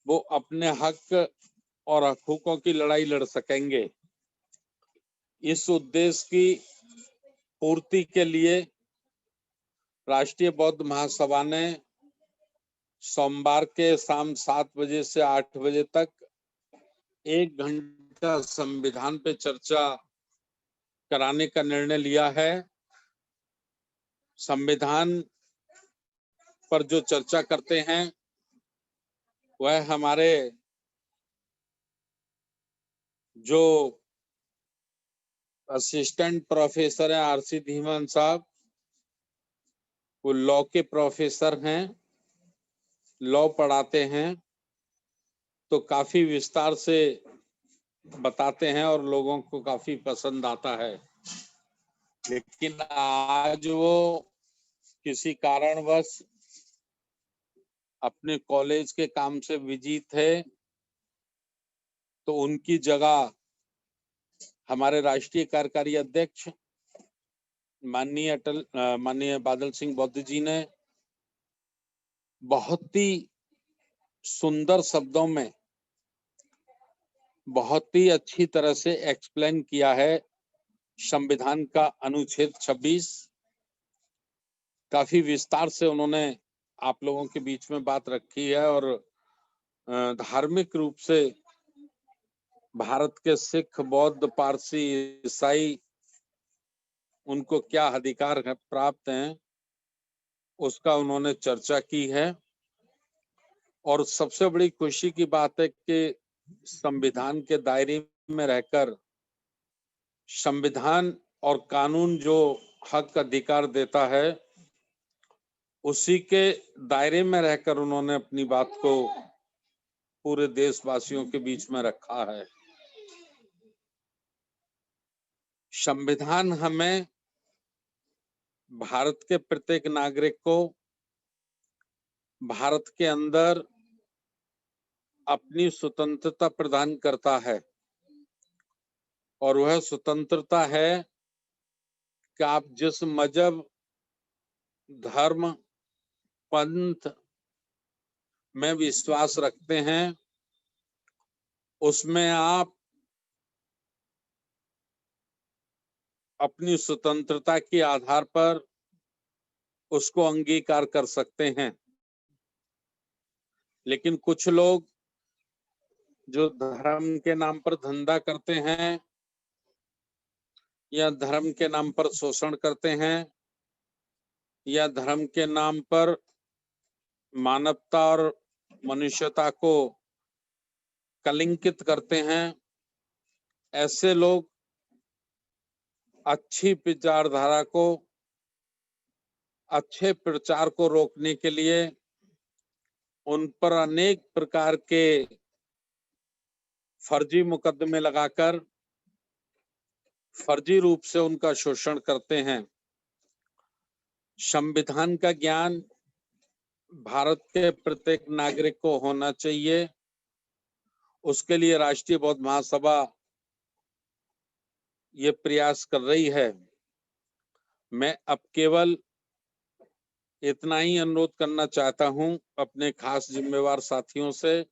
वो अपने हक और हकूकों की लड़ाई लड़ सकेंगे। इस उद्देश्य की पूर्ति के लिए राष्ट्रीय बौद्ध महासभा ने सोमवार के शाम 7 बजे से 8 बजे तक 1 घंटा संविधान पे चर्चा कराने का निर्णय लिया है। संविधान पर जो चर्चा करते हैं वह हमारे जो असिस्टेंट प्रोफेसर हैं आरसी धीमान साहब, वो लॉ के प्रोफेसर हैं, लॉ पढ़ाते हैं, तो काफी विस्तार से बताते हैं और लोगों को काफी पसंद आता है। लेकिन आज वो किसी कारणवश अपने कॉलेज के काम से बिजी थे, तो उनकी जगह हमारे राष्ट्रीय कार्यकारी अध्यक्ष माननीय बादल सिंह बौद्ध जी ने बहुत ही सुंदर शब्दों में, बहुत ही अच्छी तरह से एक्सप्लेन किया है संविधान का अनुच्छेद 26। काफी विस्तार से उन्होंने आप लोगों के बीच में बात रखी है और धार्मिक रूप से भारत के सिख, बौद्ध, पारसी, ईसाई उनको क्या अधिकार प्राप्त हैं उसका उन्होंने चर्चा की है। और सबसे बड़ी खुशी की बात है कि संविधान के दायरे में रहकर संविधान और कानून जो हक अधिकार देता है उसी के दायरे में रहकर उन्होंने अपनी बात को पूरे देशवासियों के बीच में रखा है। संविधान हमें, भारत के प्रत्येक नागरिक को भारत के अंदर अपनी स्वतंत्रता प्रदान करता है और वह स्वतंत्रता है कि आप जिस मजहब, धर्म, पंथ में विश्वास रखते हैं उसमें आप अपनी स्वतंत्रता के आधार पर उसको अंगीकार कर सकते हैं। लेकिन कुछ लोग जो धर्म के नाम पर धंधा करते हैं या धर्म के नाम पर शोषण करते हैं या धर्म के नाम पर मानवता और मनुष्यता को कलंकित करते हैं, ऐसे लोग अच्छी विचारधारा को, अच्छे प्रचार को रोकने के लिए उन पर अनेक प्रकार के फर्जी मुकदमे लगाकर फर्जी रूप से उनका शोषण करते हैं। संविधान का ज्ञान भारत के प्रत्येक नागरिक को होना चाहिए। उसके लिए राष्ट्रीय बौद्ध महासभा ये प्रयास कर रही है। मैं अब केवल इतना ही अनुरोध करना चाहता हूं अपने खास जिम्मेवार साथियों से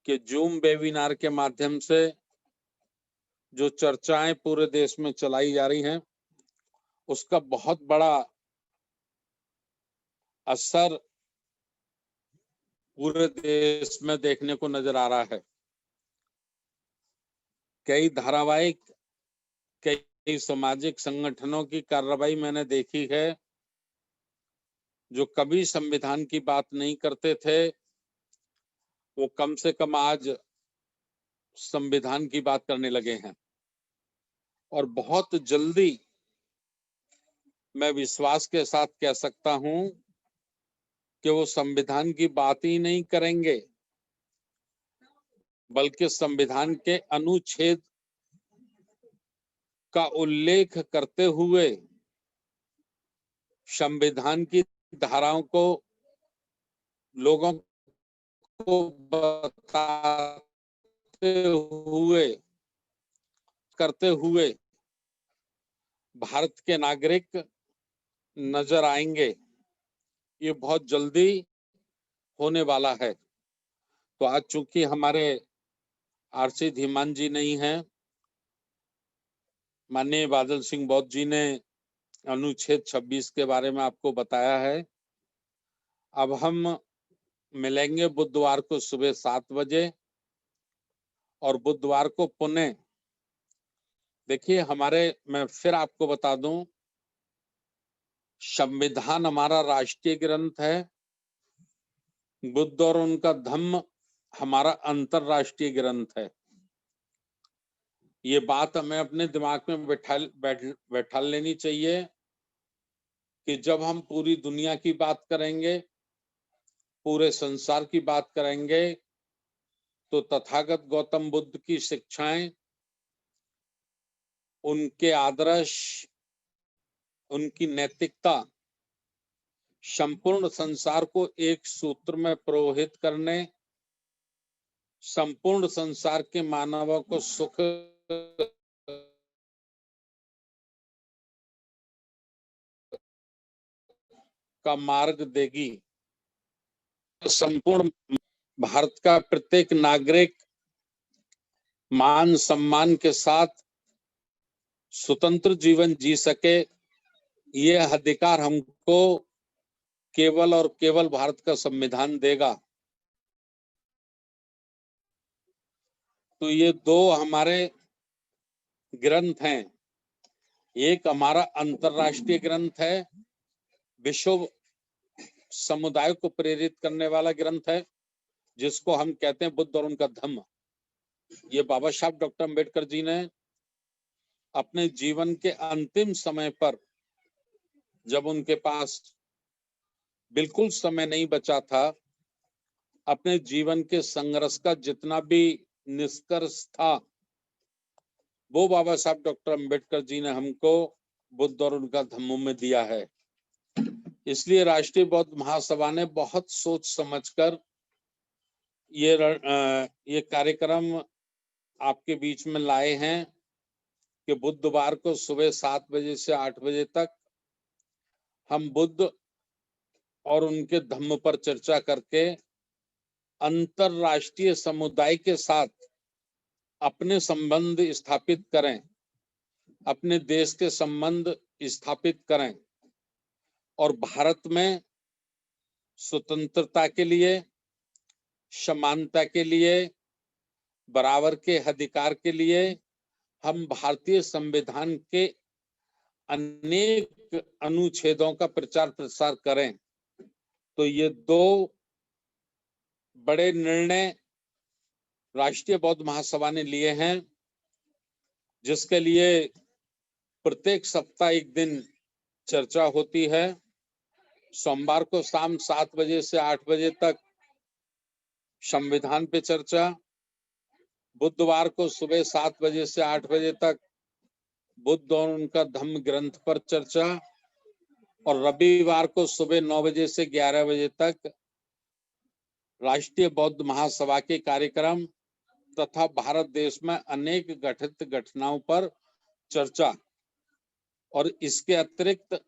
कि जूम वेबिनार के माध्यम से जो चर्चाएं पूरे देश में चलाई जा रही हैं उसका बहुत बड़ा असर पूरे देश में देखने को नजर आ रहा है। कई धारावाहिक, कई सामाजिक संगठनों की कार्रवाई मैंने देखी है जो कभी संविधान की बात नहीं करते थे, वो कम से कम आज संविधान की बात करने लगे हैं। और बहुत जल्दी मैं विश्वास के साथ कह सकता हूं कि वो संविधान की बात ही नहीं करेंगे बल्कि संविधान के अनुच्छेद का उल्लेख करते हुए संविधान की धाराओं को लोगों को बताते हुए करते हुए भारत के नागरिक नजर आएंगे। ये बहुत जल्दी होने वाला है। तो आज चूंकि हमारे आरसी धीमान जी नहीं है, माननीय बादल सिंह बौद्ध जी ने अनुच्छेद 26 के बारे में आपको बताया है। अब हम मिलेंगे बुधवार को सुबह 7 बजे और बुधवार को पुणे। देखिए मैं फिर आपको बता दूं, संविधान हमारा राष्ट्रीय ग्रंथ है, बुद्ध और उनका धम्म हमारा अंतरराष्ट्रीय ग्रंथ है। ये बात हमें अपने दिमाग में बैठा लेनी चाहिए कि जब हम पूरी दुनिया की बात करेंगे, पूरे संसार की बात करेंगे, तो तथागत गौतम बुद्ध की शिक्षाएं, उनके आदर्श, उनकी नैतिकता संपूर्ण संसार को एक सूत्र में प्रोहित करने, संपूर्ण संसार के मानवों को सुख का मार्ग देगी। संपूर्ण भारत का प्रत्येक नागरिक मान सम्मान के साथ स्वतंत्र जीवन जी सके, ये अधिकार हमको केवल और केवल भारत का संविधान देगा। तो ये दो हमारे ग्रंथ हैं। एक हमारा अंतरराष्ट्रीय ग्रंथ है, विश्व समुदाय को प्रेरित करने वाला ग्रंथ है, जिसको हम कहते हैं बुद्ध और उनका धम्म। ये बाबा साहब डॉक्टर अम्बेडकर जी ने अपने जीवन के अंतिम समय पर, जब उनके पास बिल्कुल समय नहीं बचा था, अपने जीवन के संघर्ष का जितना भी निष्कर्ष था, वो बाबा साहब डॉक्टर अम्बेडकर जी ने हमको बुद्ध और उनका धम्म में दिया है। इसलिए राष्ट्रीय बौद्ध महासभा ने बहुत सोच समझकर ये कार्यक्रम आपके बीच में लाए हैं कि बुधवार को सुबह 7 बजे से 8 बजे तक हम बुद्ध और उनके धम्म पर चर्चा करके अंतरराष्ट्रीय समुदाय के साथ अपने संबंध स्थापित करें, अपने देश के संबंध स्थापित करें और भारत में स्वतंत्रता के लिए, समानता के लिए, बराबर के अधिकार के लिए हम भारतीय संविधान के अनेक अनुच्छेदों का प्रचार प्रसार करें। तो ये दो बड़े निर्णय राष्ट्रीय बौद्ध महासभा ने लिए हैं, जिसके लिए प्रत्येक सप्ताह एक दिन चर्चा होती है। सोमवार को शाम 7 बजे से 8 बजे तक संविधान पे चर्चा, बुधवार को सुबह 7 बजे से 8 बजे तक बुद्ध और उनका धम्म ग्रंथ पर चर्चा और रविवार को सुबह 9 बजे से 11 बजे तक राष्ट्रीय बौद्ध महासभा के कार्यक्रम तथा भारत देश में अनेक घटित घटनाओं पर चर्चा। और इसके अतिरिक्त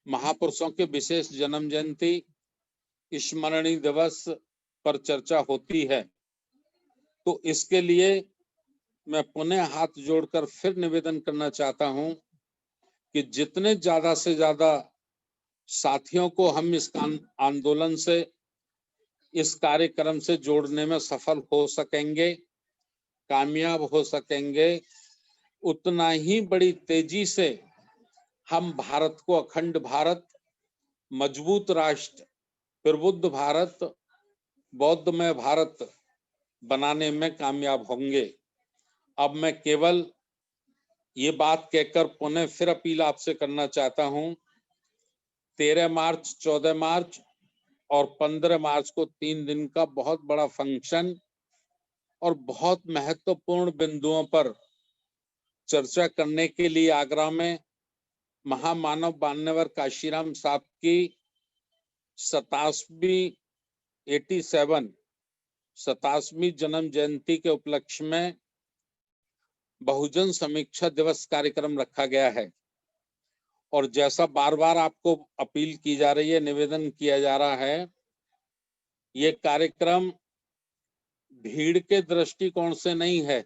महापुरुषों के विशेष जन्म जयंती, स्मरणीय दिवस पर चर्चा होती है। तो इसके लिए मैं पुनः हाथ जोड़कर फिर निवेदन करना चाहता हूं कि जितने ज्यादा से ज्यादा साथियों को हम इस आंदोलन से, इस कार्यक्रम से जोड़ने में सफल हो सकेंगे, कामयाब हो सकेंगे, उतना ही बड़ी तेजी से हम भारत को अखंड भारत, मजबूत राष्ट्र, प्रबुद्ध भारत, बौद्धमय भारत बनाने में कामयाब होंगे। अब मैं केवल ये बात कहकर पुनः फिर अपील आपसे करना चाहता हूं, 13 मार्च, 14 मार्च और 15 मार्च को 3 दिन का बहुत बड़ा फंक्शन और बहुत महत्वपूर्ण बिंदुओं पर चर्चा करने के लिए आगरा में महामानव मान्यवर काशीराम साहब की 87वीं जन्म जयंती के उपलक्ष्य में बहुजन समीक्षा दिवस कार्यक्रम रखा गया है। और जैसा बार बार आपको अपील की जा रही है, निवेदन किया जा रहा है, ये कार्यक्रम भीड़ के दृष्टिकोण से नहीं है।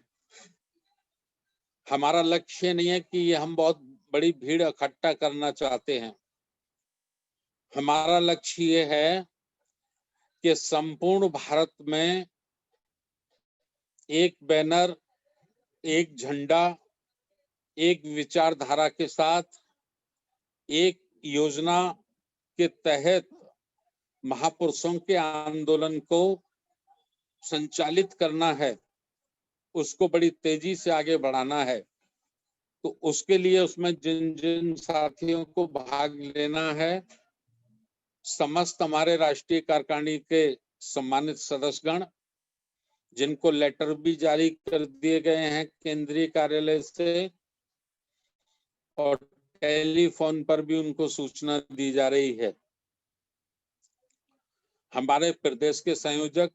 हमारा लक्ष्य नहीं है कि हम बहुत बड़ी भीड़ इकट्ठा करना चाहते हैं। हमारा लक्ष्य ये है कि संपूर्ण भारत में एक बैनर, एक झंडा, एक विचारधारा के साथ एक योजना के तहत महापुरुषों के आंदोलन को संचालित करना है, उसको बड़ी तेजी से आगे बढ़ाना है। तो उसके लिए उसमें जिन जिन साथियों को भाग लेना है, समस्त हमारे राष्ट्रीय कार्यकारिणी के सम्मानित सदस्यगण, जिनको लेटर भी जारी कर दिए गए हैं केंद्रीय कार्यालय से और टेलीफोन पर भी उनको सूचना दी जा रही है। हमारे प्रदेश के संयोजक,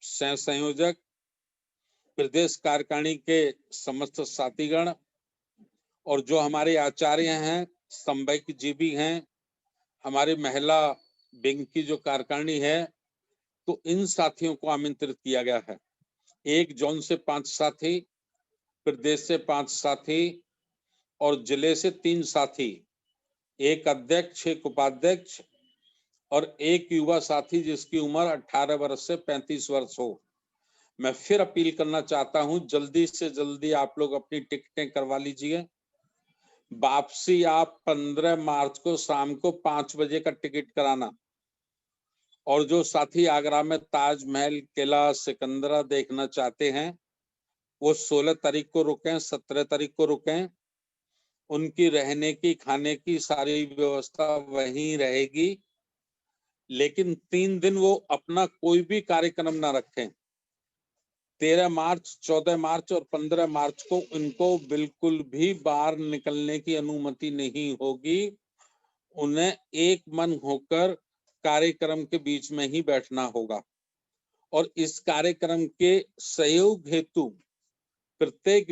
सह संयोजक, प्रदेश कार्यकारिणी के समस्त साथीगण और जो हमारे आचार्य हैं, संवैक जी भी हैं, हमारी महिला विंग की जो कार्यकारिणी है, तो इन साथियों को आमंत्रित किया गया है। एक जोन से 5 साथी, प्रदेश से 5 साथी और जिले से 3 साथी, एक अध्यक्ष, एक उपाध्यक्ष और एक युवा साथी जिसकी उम्र 18 वर्ष से 35 वर्ष हो। मैं फिर अपील करना चाहता हूं, जल्दी से जल्दी आप लोग अपनी टिकटें करवा लीजिए। वापसी आप 15 मार्च को शाम को 5 बजे का टिकट कराना। और जो साथी आगरा में ताजमहल, किला, सिकंदरा देखना चाहते हैं, वो 16 तारीख को रुकें, 17 तारीख को रुकें। उनकी रहने की, खाने की सारी व्यवस्था वहीं रहेगी, लेकिन 3 दिन वो अपना कोई भी कार्यक्रम ना रखें। 13 मार्च, 14 मार्च और 15 मार्च को इनको बिल्कुल भी बाहर निकलने की अनुमति नहीं होगी। उन्हें एक मन होकर कार्यक्रम के बीच में ही बैठना होगा। और इस कार्यक्रम के सहयोग हेतु प्रत्येक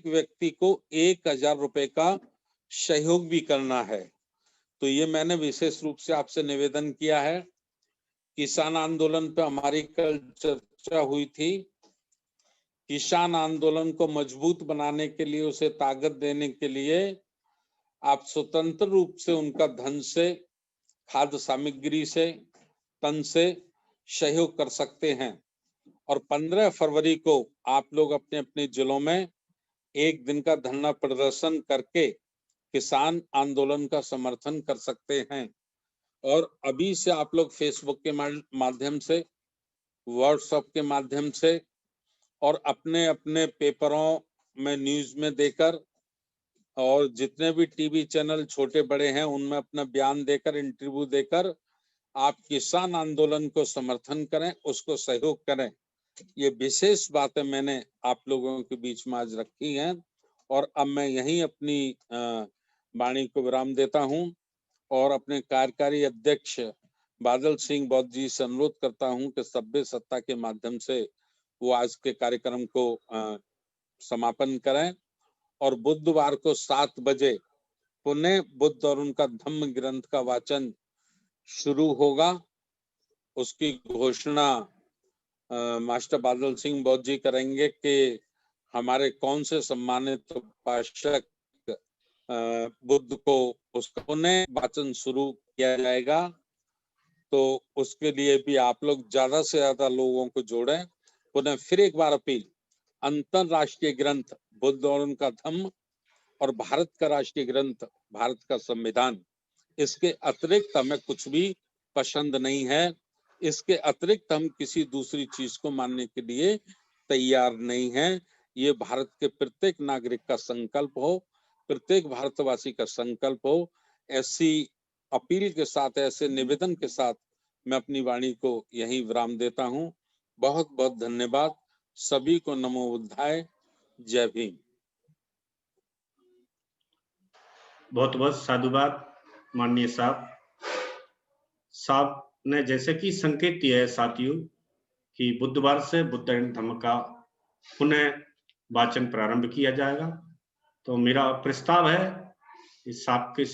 व्यक्ति को 1000 रुपए का सहयोग भी करना है। तो ये मैंने विशेष रूप से आपसे निवेदन किया है। किसान आंदोलन पे हमारी कल चर्चा हुई थी। किसान आंदोलन को मजबूत बनाने के लिए, उसे ताकत देने के लिए आप स्वतंत्र रूप से उनका धन से, खाद्य सामग्री से, तन से सहयोग कर सकते हैं। और 15 फरवरी को आप लोग अपने अपने जिलों में एक दिन का धरना प्रदर्शन करके किसान आंदोलन का समर्थन कर सकते हैं। और अभी से आप लोग फेसबुक के माध्यम से, व्हाट्सएप के माध्यम से और अपने अपने पेपरों में, न्यूज में देकर और जितने भी टीवी चैनल छोटे बड़े हैं उनमें अपना बयान देकर, इंटरव्यू देकर आप किसान आंदोलन को समर्थन करें, उसको सहयोग करें। ये विशेष बातें मैंने आप लोगों के बीच में आज रखी हैं। और अब मैं यहीं अपनी वाणी को विराम देता हूं और अपने कार्यकारी अध्यक्ष बादल सिंह बौद्ध जी से अनुरोध करता हूं कि सभ्य सत्ता के माध्यम से वो आज के कार्यक्रम को समापन करें। और बुधवार को 7 बजे पुनः बुद्ध और उनका धम्म ग्रंथ का वाचन शुरू होगा। उसकी घोषणा मास्टर बादल सिंह बौद्ध जी करेंगे कि हमारे कौन से सम्मानित उपासक बुद्ध को उसका पुनः वाचन शुरू किया जाएगा। तो उसके लिए भी आप लोग ज्यादा से ज्यादा लोगों को जोड़ें। पुनः फिर एक बार अपील, अंतरराष्ट्रीय ग्रंथ बुद्ध और उनका धम्म और भारत का राष्ट्रीय ग्रंथ भारत का संविधान, इसके अतिरिक्त हमें कुछ भी पसंद नहीं है। इसके अतिरिक्त हम किसी दूसरी चीज को मानने के लिए तैयार नहीं हैं। ये भारत के प्रत्येक नागरिक का संकल्प हो, प्रत्येक भारतवासी का संकल्प हो। ऐसी अपील के साथ, ऐसे निवेदन के साथ मैं अपनी वाणी को यहीं विराम देता हूं। बहुत बहुत धन्यवाद। सभी को नमो बुद्धाय। जय भीम। बहुत बहुत साधुवाद माननीय साहब ने जैसे कि संकेत दिया है साथियों कि बुधवार से बुद्ध एंड धम्म का पुनः वाचन प्रारंभ किया जाएगा। तो मेरा प्रस्ताव है इस सबके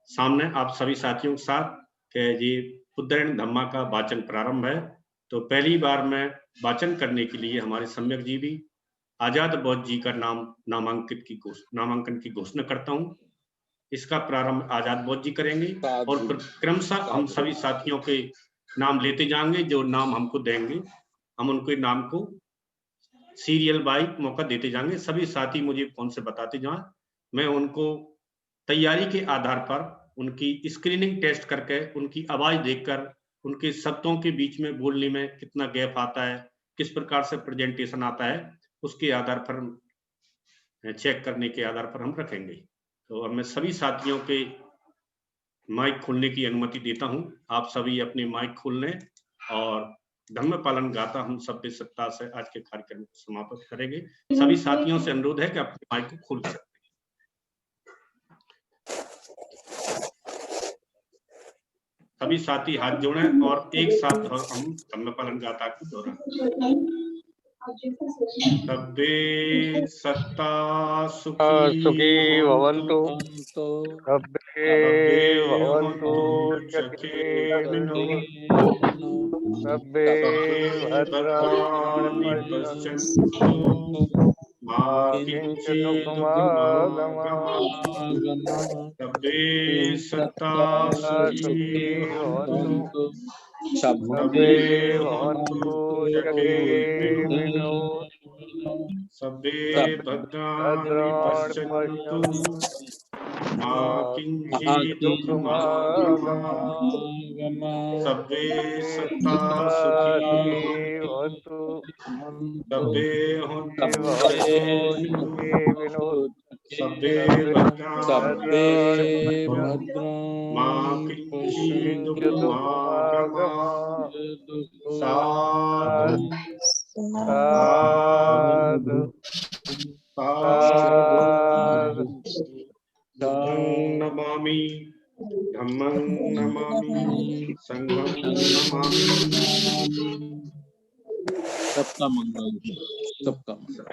सामने आप सभी साथियों के साथ कि ये बुद्ध एंड धम्मा का वाचन प्रारंभ है। तो पहली बार मैं वाचन करने के लिए हमारे सम्यक जीवी आजाद बौद्ध जी का नामांकन की घोषणा करता हूं। इसका प्रारंभ आजाद बौद्ध जी करेंगे और क्रमशः हम सभी साथियों के नाम लेते जाएंगे। जो नाम हमको देंगे हम उनके नाम को सीरियल बाय मौका देते जाएंगे। सभी साथी मुझे फोन से बताते जाएं, मैं उनको तैयारी के आधार पर उनकी स्क्रीनिंग टेस्ट करके उनकी आवाज देखकर उनके शब्दों के बीच में बोलने में कितना गैप आता है, किस प्रकार से प्रेजेंटेशन आता है, उसके आधार पर चेक करने के आधार पर हम रखेंगे। तो मैं सभी साथियों के माइक खोलने की अनुमति देता हूं। आप सभी अपने माइक खोल लें और धम्म पालन गाथा हम सभ्य सत्ता से आज के कार्यक्रम को समाप्त करेंगे। सभी साथियों से अनुरोध है कि अपने माइक को खोल सकते हैं। सभी साथी हाथ जोड़ें और एक साथ हम धम्म पालन गाथा को दोहराएं। सब्बे सत्ता सुखी भवन्तु, सब्बे भवन्तु चखेनो, सब्बे भद्राणि पश्यन्तु मा किञ्चित् दुःखमागमः। सब्बे सत्ता सुखी भवन्तु, सब्बे भवन्तु सुखिनो, सब्बे भद्राणि पश्यन्तु मा किञ्चित् दुःखमागमः। सब्बे सत्ता सुखी भवन्तु, सब्बे हन्तु सब्बे भद्राणि मा किञ्चित् दुःखमागमः। साधु साधु साधु। बुद्धं नमामि, धम्मं नमामि, संघं नमामि। सबका मंगल हो, सबका मंगल,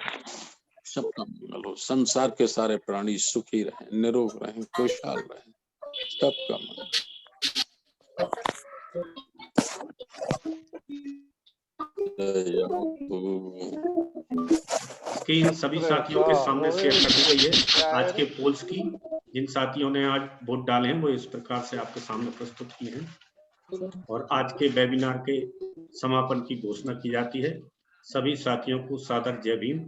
सबका मंगल हो। संसार के सारे प्राणी सुखी रहें, निरोग रहें, खुशहाल रहें। सबका मंगल। स्क्रीन सभी साथियों के सामने शेयर कर दी गई है आज के पोल्स की। जिन साथियों ने आज वोट डाले हैं वो इस प्रकार से आपके सामने प्रस्तुत किए हैं और आज के वेबिनार के समापन की घोषणा की जाती है। सभी साथियों को सादर जय भीम।